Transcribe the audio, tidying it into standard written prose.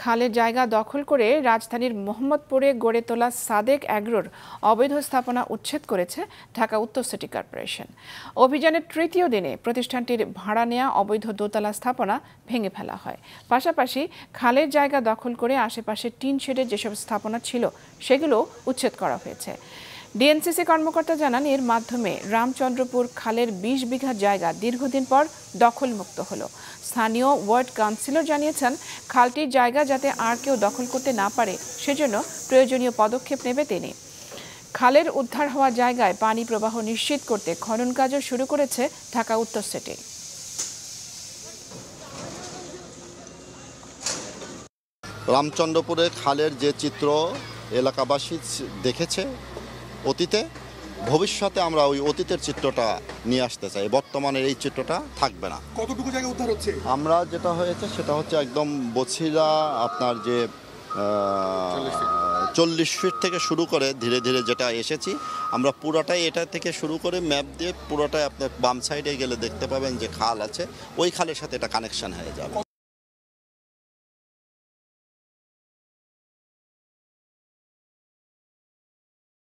খালের জায়গা দখল করে রাজধানীর মোহাম্মদপুরে গড়ে তোলা সাদেক অ্যাগ্রোর অবৈধ স্থাপনা উচ্ছেদ করেছে ঢাকা উত্তর সিটি কর্পোরেশন। অভিযানের তৃতীয় দিনে প্রতিষ্ঠানটির ভাড়া নেওয়া অবৈধ দোতলা স্থাপনা ভেঙে ফেলা হয়। পাশাপাশি খালের জায়গা দখল করে আশেপাশে টিন শেডের যেসব স্থাপনা ছিল সেগুলো উচ্ছেদ করা হয়েছে। ডিএনসিসি কর্মকর্তা জানান, এর মাধ্যমে রামচন্দ্রপুর খালের ২০ বিঘা জায়গা দীর্ঘদিন পর দখলমুক্ত হলো। স্থানীয় ওয়ার্ড কাউন্সিলর জানিয়েছেন, খালটির জায়গা যাতে আর কেউ দখল করতে না পারে সেজন্য প্রয়োজনীয় পদক্ষেপ নেবে তিনি। খালের উদ্ধার হওয়া জায়গায় পানি প্রবাহ নিশ্চিত করতে খনন কাজও শুরু করেছে ঢাকা উত্তর সিটি। রামচন্দ্রপুরে খালের যে চিত্র এলাকাবাসী দেখেছে অতীতে, ভবিষ্যতে আমরা ওই অতীতের চিত্রটা নিয়ে আসতে চাই। বর্তমানের এই চিত্রটা থাকবে না। কতটুকু জায়গা উদ্ধার হচ্ছে? আমরা যেটা হয়েছে সেটা হচ্ছে একদম বছিলা আপনার যে 40 ফিট থেকে শুরু করে ধীরে ধীরে যেটা এসেছি আমরা পুরোটাই এটা থেকে শুরু করে ম্যাপ দিয়ে পুরোটাই আপনার বাম সাইডে গেলে দেখতে পাবেন যে খাল আছে, ওই খালের সাথে এটা কানেকশন হয়ে যাবে।